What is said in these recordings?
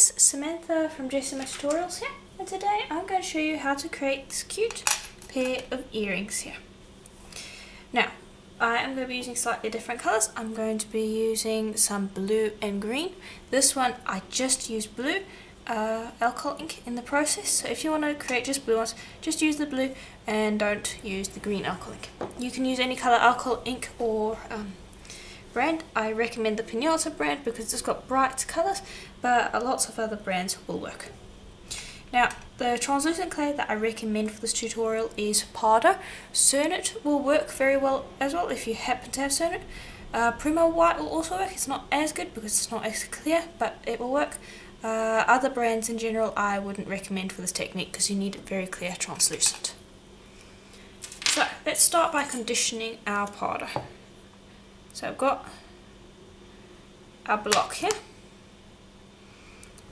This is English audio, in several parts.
guys, Samantha from Samantha Tutorials here, and today I'm going to show you how to create this cute pair of earrings here. Now, I am going to be using slightly different colours. I'm going to be using some blue and green. This one I just used blue alcohol ink in the process, so if you want to create just blue ones, just use the blue and don't use the green alcohol ink. You can use any colour alcohol ink or brand. I recommend the Pinata brand because it's got bright colours, but lots of other brands will work. Now, the translucent clay that I recommend for this tutorial is Powder. Cernit will work very well as well if you happen to have Cernit. Primo White will also work. It's not as good because it's not as clear, but it will work. Other brands in general I wouldn't recommend for this technique because you need it very clear translucent. So, let's start by conditioning our powder. So I've got our block here.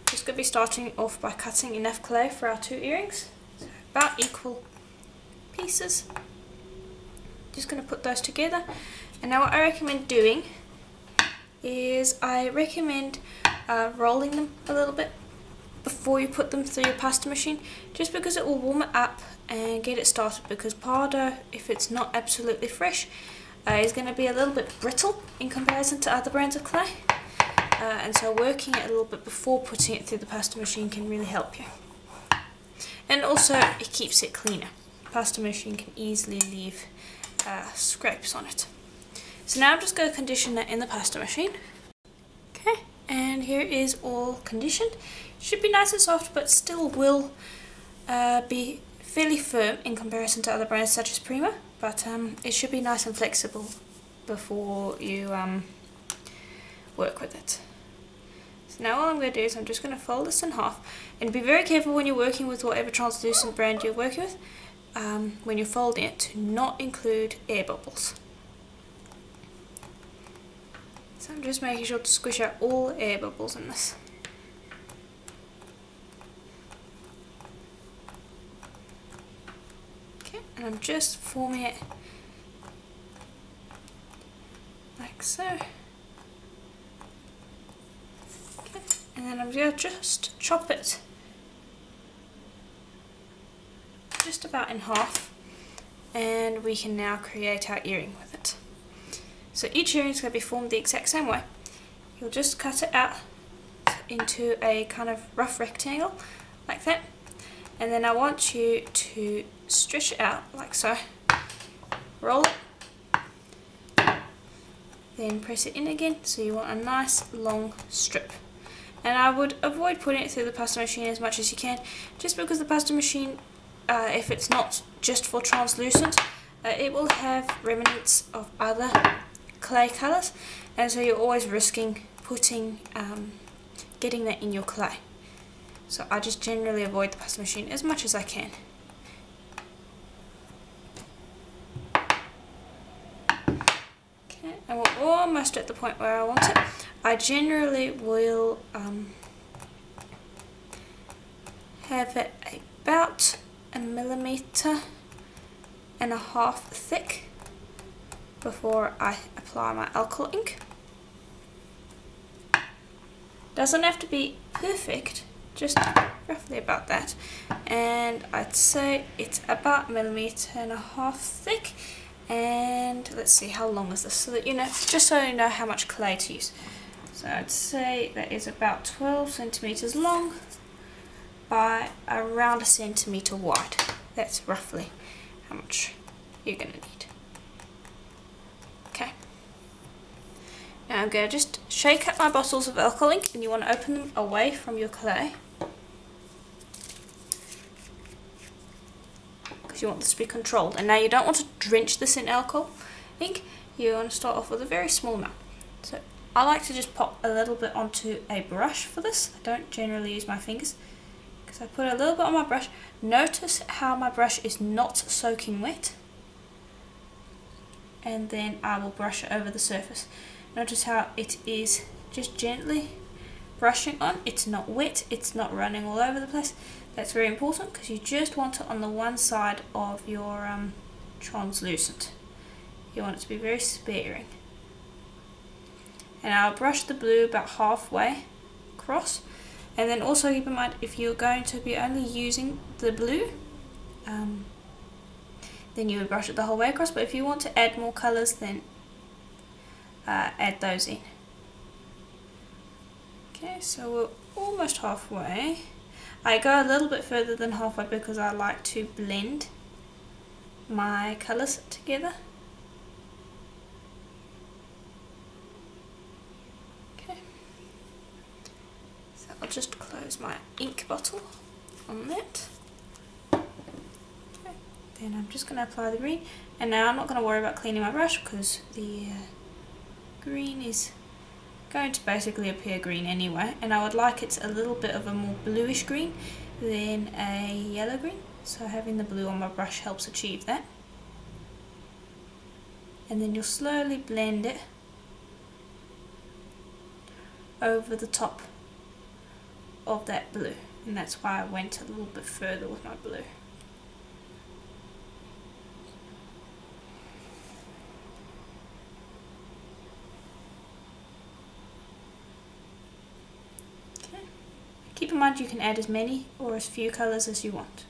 Just going to be starting off by cutting enough clay for our two earrings, so about equal pieces. Just going to put those together, and now what I recommend doing is I recommend rolling them a little bit before you put them through your pasta machine, just because it will warm it up and get it started, because powder, if it's not absolutely fresh, is going to be a little bit brittle in comparison to other brands of clay, and so working it a little bit before putting it through the pasta machine can really help you. And also it keeps it cleaner. Pasta machine can easily leave scrapes on it. So now I'm just going to condition that in the pasta machine. Okay, and here is all conditioned. It should be nice and soft, but still will be fairly firm in comparison to other brands such as Prima. But it should be nice and flexible before you work with it. So now all I'm going to do is I'm just going to fold this in half, and be very careful when you're working with whatever translucent brand you're working with, when you're folding it, to not include air bubbles. So I'm just making sure to squish out all air bubbles in this. And I'm just forming it like so. Okay. And then I'm going to just chop it just about in half, and we can now create our earring with it. So each earring is going to be formed the exact same way. You'll just cut it out into a kind of rough rectangle like that, and then I want you to stretch it out like so, roll it, then press it in again, so you want a nice long strip. And I would avoid putting it through the pasta machine as much as you can, just because the pasta machine, if it's not just for translucent, it will have remnants of other clay colours, and so you're always risking putting, getting that in your clay. So I just generally avoid the pasta machine as much as I can. Okay, and we're almost at the point where I want it. I generally will have it about 1.5 millimeters thick before I apply my alcohol ink. Doesn't have to be perfect, just roughly about that, and I'd say it's about 1.5 millimeters thick. And let's see, how long is this, so that you know, just so you know how much clay to use. So I'd say that is about 12 centimeters long by around 1 centimeter wide. That's roughly how much you're going to need. Okay. Now I'm going to just shake up my bottles of alcohol ink, and you want to open them away from your clay, because you want this to be controlled. And now you don't want to drench this in alcohol ink, you want to start off with a very small amount. So I like to just pop a little bit onto a brush for this. I don't generally use my fingers, because I put a little bit on my brush. Notice how my brush is not soaking wet, and then I will brush it over the surface. Notice how it is just gently brushing on. It's not wet, it's not running all over the place. That's very important, because you just want it on the one side of your translucent. You want it to be very sparing. And I'll brush the blue about halfway across, And then also keep in mind, if you're going to be only using the blue, then you would brush it the whole way across, but if you want to add more colours, then add those in. Okay, so we're almost halfway. I go a little bit further than halfway because I like to blend my colours together. Okay, so I'll just close my ink bottle on that. Okay, then I'm just going to apply the green, and now I'm not going to worry about cleaning my brush because the green is going to basically appear green anyway, and I would like it a little bit of a more bluish green than a yellow green, so having the blue on my brush helps achieve that. And then you'll slowly blend it over the top of that blue, and that's why I went a little bit further with my blue. Keep in mind you can add as many or as few colours as you want.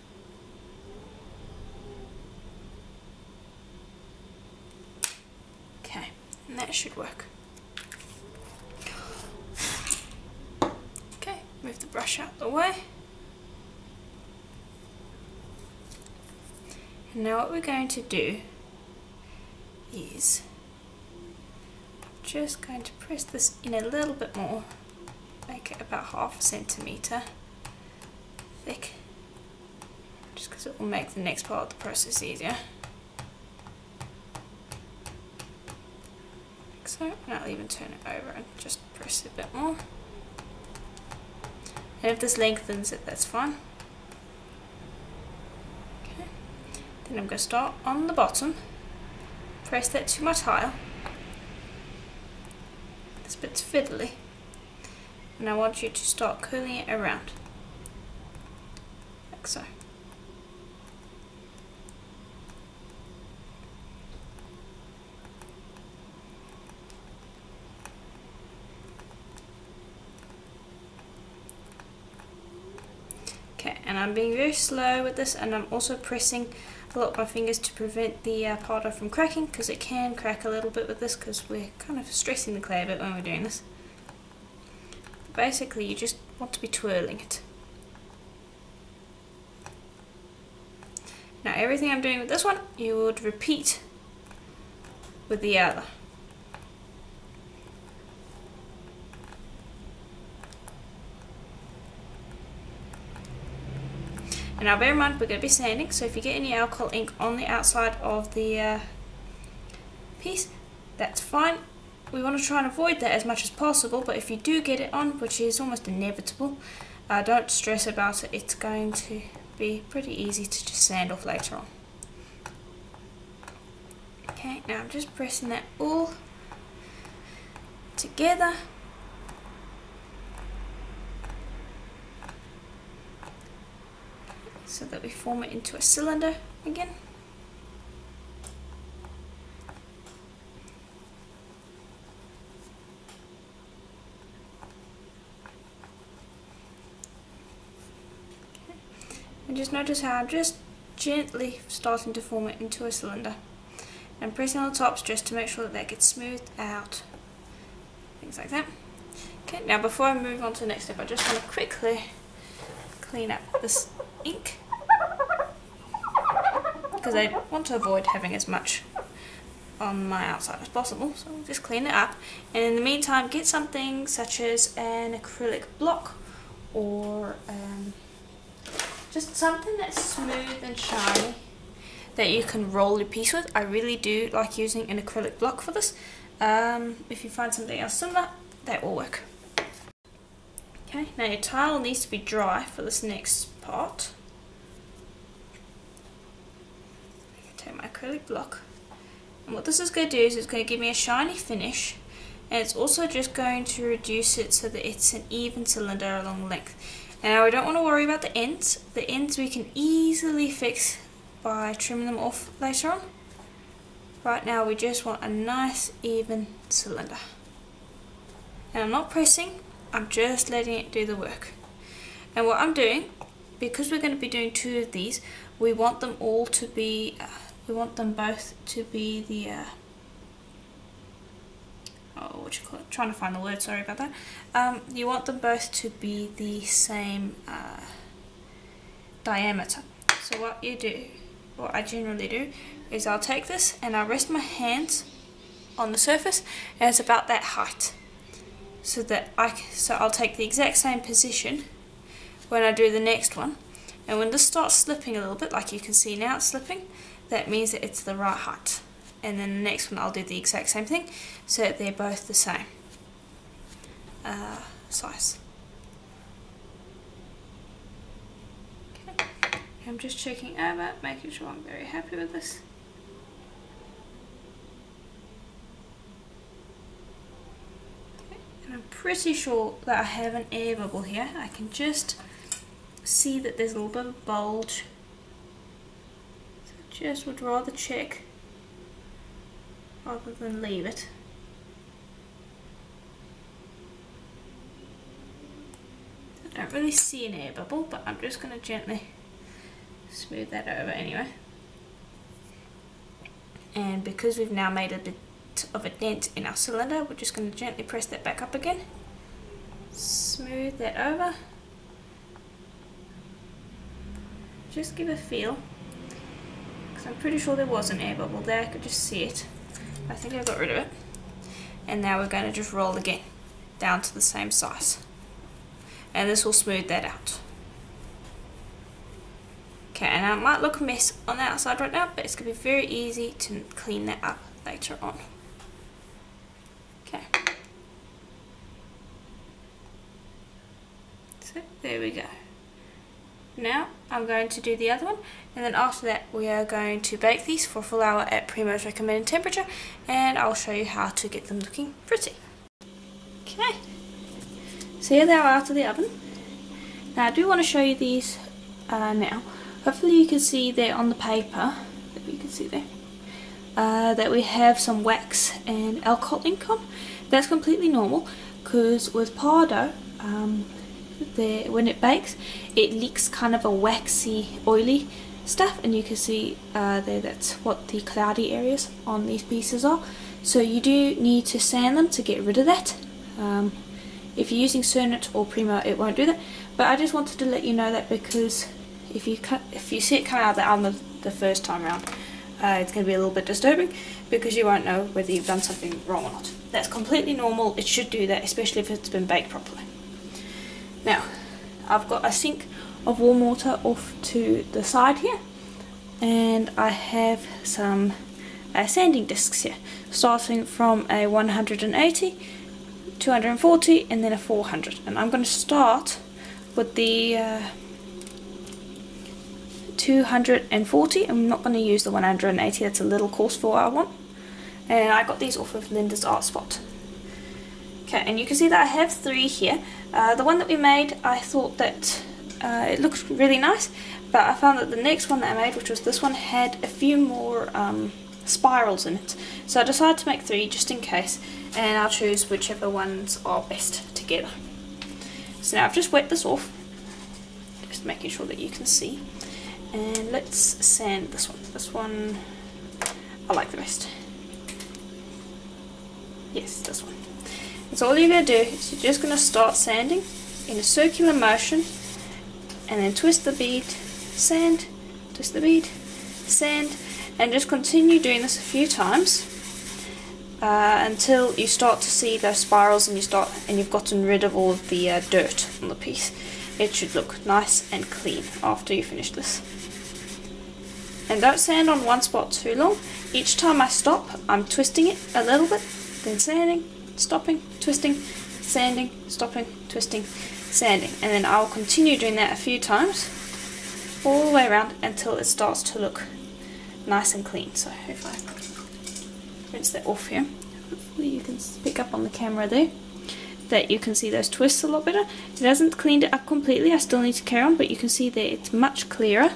Okay, and that should work. Okay, move the brush out of the way. And now what we're going to do is, I'm just going to press this in a little bit more. Make it about 1/2 centimetre thick, just because it will make the next part of the process easier. Like so, and I'll even turn it over and just press it a bit more. And if this lengthens it, that's fine. Okay. Then I'm going to start on the bottom, press that to my tile. This bit's fiddly. And I want you to start curling it around, like so. Okay, and I'm being very slow with this, and I'm also pressing a lot with my fingers to prevent the powder from cracking, because it can crack a little bit with this because we're kind of stressing the clay a bit when we're doing this. Basically, you just want to be twirling it. Now everything I'm doing with this one, you would repeat with the other. And now bear in mind, we're going to be sanding, so if you get any alcohol ink on the outside of the piece, that's fine. We want to try and avoid that as much as possible, but if you do get it on, which is almost inevitable, don't stress about it. It's going to be pretty easy to just sand off later on. Okay, now I'm just pressing that all together. So that we form it into a cylinder again. And just notice how I'm just gently starting to form it into a cylinder. And pressing on the tops just to make sure that gets smoothed out. Things like that. Okay, now before I move on to the next step, I just want to quickly clean up this ink, because I want to avoid having as much on my outside as possible. So I'll just clean it up. And in the meantime, get something such as an acrylic block, or just something that's smooth and shiny that you can roll your piece with. I really do like using an acrylic block for this. If you find something else similar, that will work. Okay, now your tile needs to be dry for this next part. I'm going to take my acrylic block, and what this is going to do is it's going to give me a shiny finish, and it's also just going to reduce it so that it's an even cylinder along length. Now we don't want to worry about the ends. The ends we can easily fix by trimming them off later on. Right now we just want a nice even cylinder. And I'm not pressing, I'm just letting it do the work. And what I'm doing, because we're going to be doing 2 of these, we want them all to be, we want them both to be the, trying to find the word, sorry about that. You want them both to be the same diameter. So what I generally do, is I'll take this and I'll rest my hands on the surface, and it's about that height. So I'll take the exact same position when I do the next one, and when this starts slipping a little bit, like you can see now it's slipping, that means that it's the right height. And then the next one I'll do the exact same thing, so that they're both the same size. Okay. I'm just checking over, making sure I'm very happy with this. Okay. And I'm pretty sure that I have an air bubble here. I can just see that there's a little bit of bulge. So I just would rather check rather than leave it. I don't really see an air bubble, but I'm just going to gently smooth that over anyway. And because we've now made a bit of a dent in our cylinder, we're just going to gently press that back up again. Smooth that over. Just give a feel, because I'm pretty sure there was an air bubble there, I could just see it. I think I got rid of it. And now we're going to just roll again down to the same size, and this will smooth that out. Okay, and it might look a mess on the outside right now, but it's going to be very easy to clean that up later on. Okay, so there we go. Now I'm going to do the other one, and then after that we are going to bake these for a full hour at Primo's recommended temperature, and I'll show you how to get them looking pretty. Okay, so here they are out of the oven. Now I do want to show you these now. Hopefully you can see there on the paper, that you can see there, that we have some wax and alcohol ink on. That's completely normal, because with Pardo, when it bakes, it leaks kind of a waxy, oily stuff, and you can see there that's what the cloudy areas on these pieces are. So you do need to sand them to get rid of that. If you're using Cernit or Primo, it won't do that, but I just wanted to let you know that, because if you see it come out of the oven the first time around, it's going to be a little bit disturbing, because you won't know whether you've done something wrong or not. That's completely normal, it should do that, especially if it's been baked properly. Now, I've got a sink of warm water off to the side here, and I have some sanding discs here, starting from a 180, 240, and then a 400. And I'm going to start with the 240. I'm not going to use the 180, that's a little coarse for what I want. And I got these off of Linda's Art Spot. Okay, and you can see that I have 3 here. The one that we made, I thought that it looked really nice, but I found that the next one that I made, which was this one, had a few more spirals in it. So I decided to make 3 just in case, and I'll choose whichever ones are best together. So now I've just wet this off, just making sure that you can see. And let's sand this one. This one I like the best. Yes, this one. So all you're going to do is you're just going to start sanding in a circular motion, and then twist the bead, sand, twist the bead, sand, and just continue doing this a few times until you start to see those spirals and you've gotten rid of all of the dirt on the piece. It should look nice and clean after you finish this. And don't sand on one spot too long. Each time I stop, I'm twisting it a little bit, then sanding, stopping, twisting, sanding, stopping, twisting, sanding, and then I'll continue doing that a few times all the way around until it starts to look nice and clean. So if I rinse that off here, hopefully you can pick up on the camera there that you can see those twists a lot better. It hasn't cleaned it up completely, I still need to carry on, but you can see that it's much clearer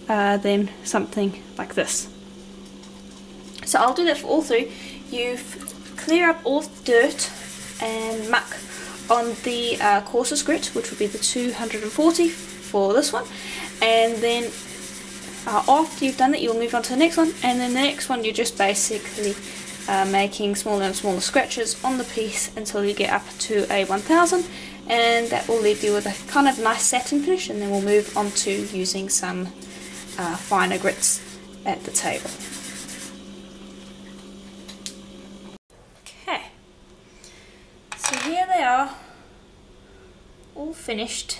than something like this. So I'll do that for all 3. You clear up all the dirt and muck on the coarsest grit, which would be the 240 for this one, and then after you've done that you'll move on to the next one, and then the next one you're just basically making smaller and smaller scratches on the piece until you get up to a 1000, and that will leave you with a kind of nice satin finish, and then we'll move on to using some finer grits at the table. Okay, so here they are, all finished.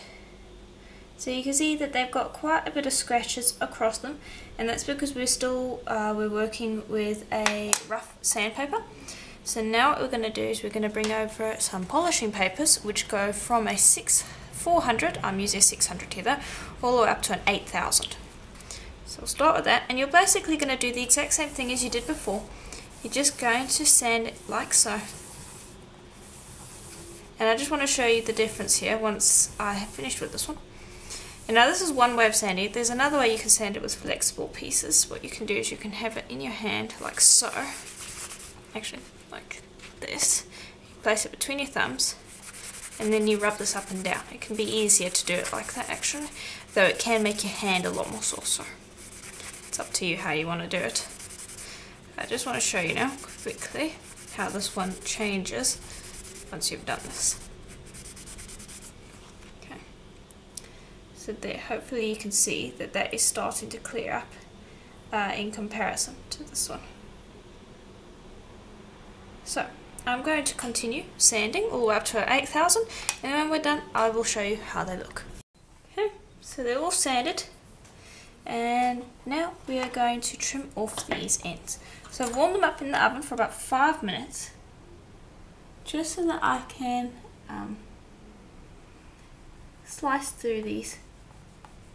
So you can see that they've got quite a bit of scratches across them, and that's because we're working with a rough sandpaper. So now what we're going to do is we're going to bring over some polishing papers, which go from a 400, I'm using a 600 here though, all the way up to an 8000. So we'll start with that, and you're basically going to do the exact same thing as you did before. You're just going to sand it like so. And I just want to show you the difference here once I have finished with this one. And now this is one way of sanding it. There's another way you can sand it with flexible pieces. What you can do is you can have it in your hand like so. Actually, like this. You place it between your thumbs, and then you rub this up and down. It can be easier to do it like that actually, though it can make your hand a lot more sore. So it's up to you how you want to do it. I just want to show you now quickly how this one changes once you've done this. So there, hopefully you can see that that is starting to clear up in comparison to this one. So I'm going to continue sanding all the way up to 8000, and when we're done I will show you how they look. Okay, so they're all sanded, and now we are going to trim off these ends. So I've warmed them up in the oven for about 5 minutes, just so that I can slice through these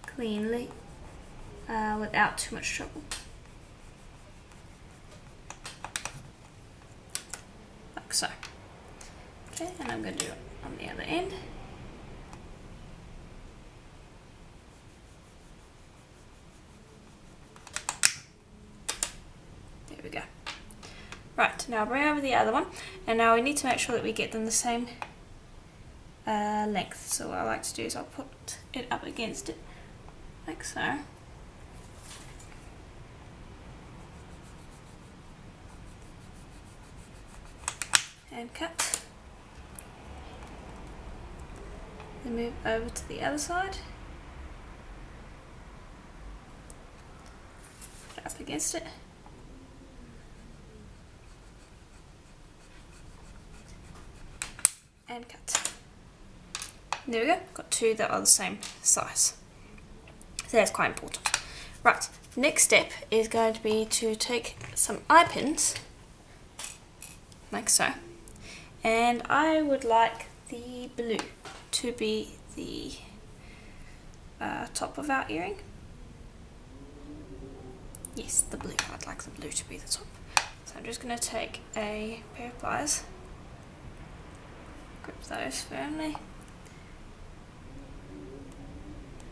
cleanly without too much trouble. Like so. Okay, and I'm going to do it on the other end. There we go. Right, now bring over the other one, and now we need to make sure that we get them the same length. So what I like to do is I'll put it up against it like so. And cut. Then move over to the other side. Put it up against it. And cut. There we go, got two that are the same size. So that's quite important. Right, next step is going to be to take some eye pins, like so, and I would like the blue to be the top of our earring. Yes, the blue, I'd like the blue to be the top. So I'm just going to take a pair of pliers, grip those firmly,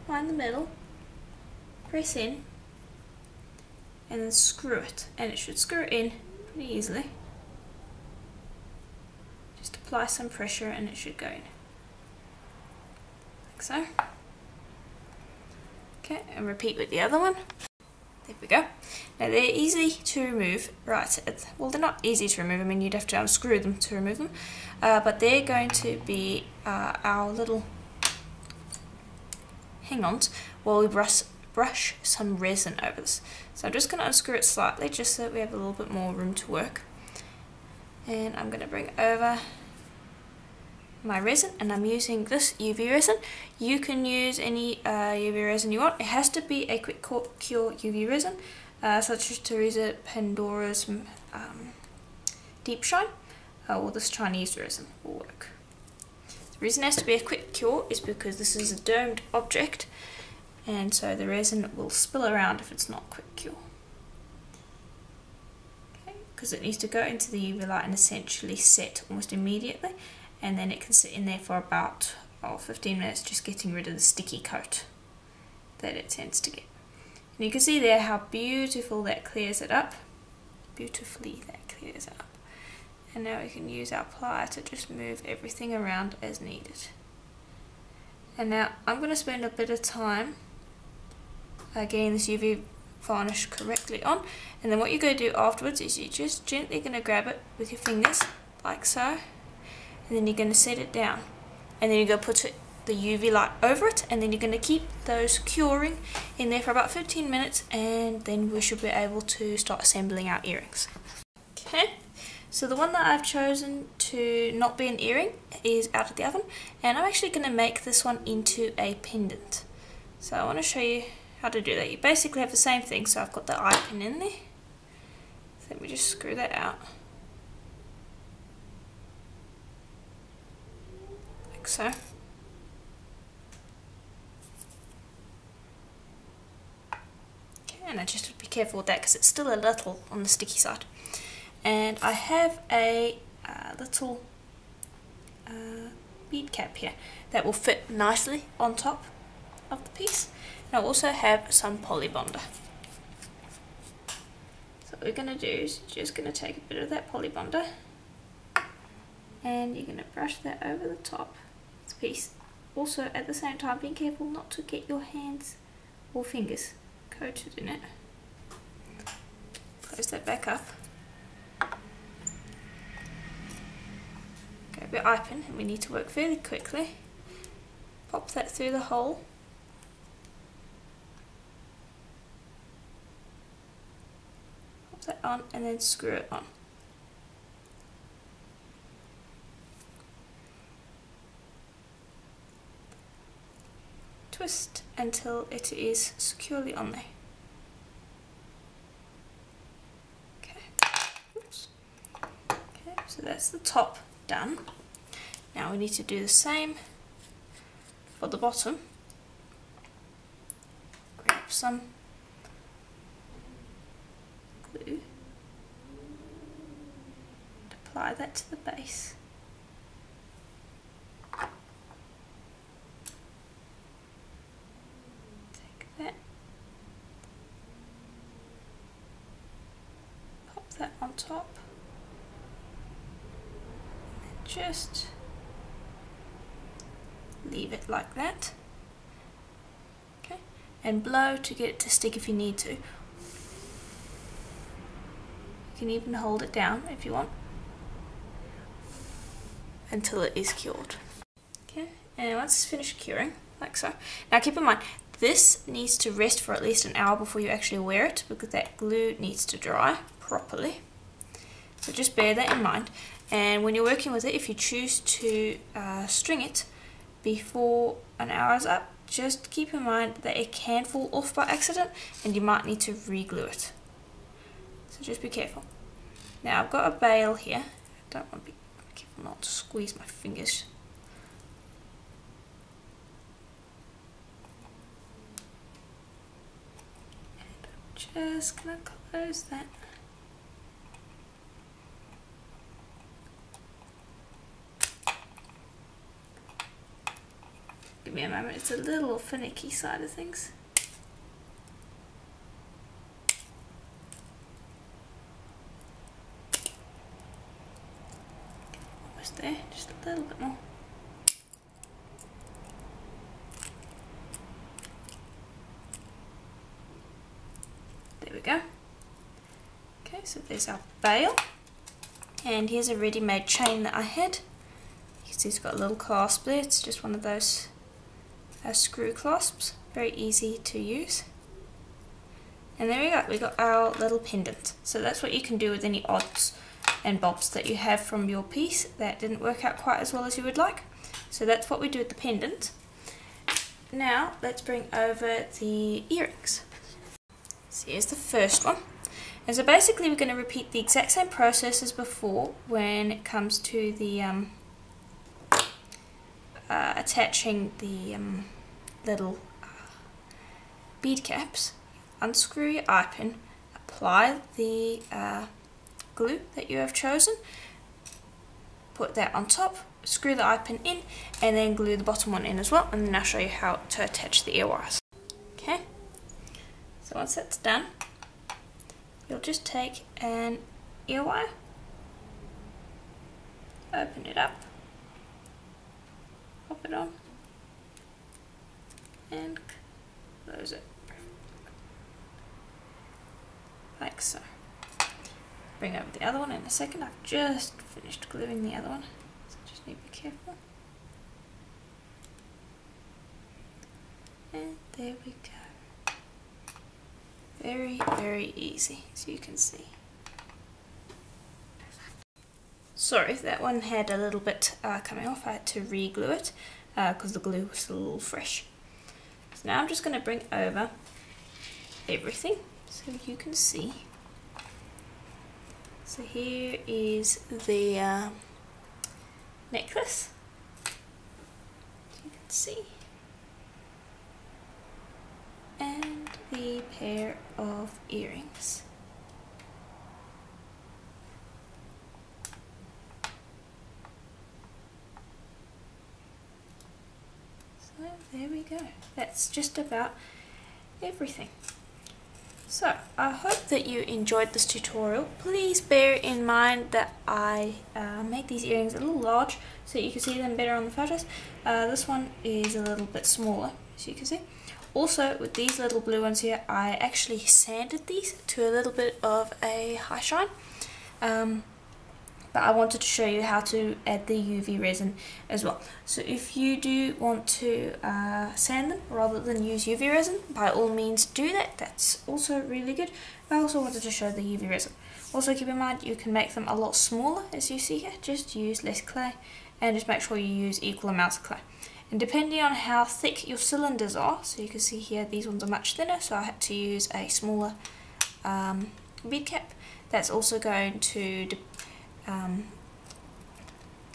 find the middle, press in, and then screw it, and it should screw it in pretty easily. Just apply some pressure and it should go in, like so. Okay, and repeat with the other one. There we go. Now they're easy to remove, right? Well, they're not easy to remove, I mean you'd have to unscrew them to remove them, but they're going to be our little hang-ons while we brush some resin over this. So I'm just going to unscrew it slightly just so that we have a little bit more room to work. And I'm going to bring over my resin, and I'm using this UV resin. You can use any UV resin you want. It has to be a quick cure UV resin, such as Teresa Pandora's Deep Shine, or this Chinese resin will work. The reason it has to be a quick cure is because this is a domed object, and so the resin will spill around if it's not quick cure. Okay, because it needs to go into the UV light and essentially set almost immediately, and then it can sit in there for about 15 minutes, just getting rid of the sticky coat that it tends to get. And you can see there how beautiful that clears it up. Beautifully that clears it up. And now we can use our plier to just move everything around as needed. And now I'm going to spend a bit of time getting this UV varnish correctly on, and then what you're going to do afterwards is you're just gently going to grab it with your fingers like so, and then you're going to set it down, and then you're going to put the UV light over it, and then you're going to keep those curing in there for about 15 minutes, and then we should be able to start assembling our earrings. Okay, so the one that I've chosen to not be an earring is out of the oven, and I'm actually going to make this one into a pendant. So I want to show you how to do that. You basically have the same thing, so I've got the eye pin in there. So let me just screw that out. Like so. Okay, and I just have to be careful with that because it's still a little on the sticky side. And I have a little bead cap here that will fit nicely on top of the piece. And I also have some Polybonder. So what we're going to do is you're just going to take a bit of that Polybonder and you're going to brush that over the top of the piece. Also at the same time being careful not to get your hands or fingers coated in it. Close that back up. Grab your eye pin, and we need to work fairly quickly. Pop that through the hole. Pop that on and then screw it on. Twist until it is securely on there. Okay, so that's the top done. Now we need to do the same for the bottom. Grab some glue, apply that to the base. Take that, pop that on top. Just leave it like that. Okay, and blow to get it to stick if you need to. You can even hold it down if you want until it is cured. Okay, and once it's finished curing, like so. Now keep in mind, this needs to rest for at least an hour before you actually wear it, because that glue needs to dry properly. So just bear that in mind. And when you're working with it, if you choose to string it before an hour is up, just keep in mind that it can fall off by accident and you might need to re-glue it. So just be careful. Now I've got a bail here. I don't want to be careful not to squeeze my fingers. And I'm just going to close that. Give me a moment, it's a little finicky side of things. Almost there, just a little bit more. There we go. Okay, so there's our bail. And here's a ready-made chain that I had. You can see it's got a little clasp there, it's just one of those screw clasps, very easy to use. And there we go, we got our little pendant. So that's what you can do with any odds and bobs that you have from your piece that didn't work out quite as well as you would like. So that's what we do with the pendant. Now let's bring over the earrings. So here's the first one. And so basically we're going to repeat the exact same process as before when it comes to the attaching the little bead caps. Unscrew your eye pin, apply the glue that you have chosen, put that on top, screw the eye pin in, and then glue the bottom one in as well, and then I'll show you how to attach the ear wires. Okay, so once that's done, you'll just take an ear wire open it up, pop it on, and close it like so. Bring over the other one in a second. I've just finished gluing the other one, so I just need to be careful. And there we go. Very, very easy, as you can see. Sorry, that one had a little bit coming off. I had to re-glue it because the glue was a little fresh. So now I'm just going to bring over everything so you can see. So here is the necklace, as you can see, and the pair of earrings. So there we go. That's just about everything. So I hope that you enjoyed this tutorial. Please bear in mind that I made these earrings a little large so you can see them better on the photos. This one is a little bit smaller, as you can see. Also, with these little blue ones here, I actually sanded these to a little bit of a high shine. But I wanted to show you how to add the UV resin as well. So if you do want to sand them rather than use UV resin, by all means do that. That's also really good. I also wanted to show the UV resin. Also keep in mind you can make them a lot smaller, as you see here. Just use less clay and just make sure you use equal amounts of clay. And depending on how thick your cylinders are, so you can see here these ones are much thinner, so I had to use a smaller bead cap. That's also going to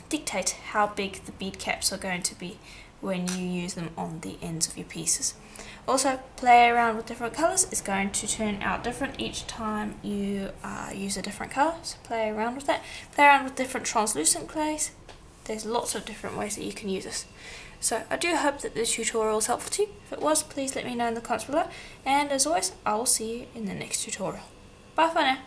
dictate how big the bead caps are going to be when you use them on the ends of your pieces. Also, play around with different colours. It's going to turn out different each time you use a different colour, so play around with that. Play around with different translucent clays. There's lots of different ways that you can use this. So I do hope that this tutorial was helpful to you. If it was, please let me know in the comments below. And as always, I will see you in the next tutorial. Bye for now.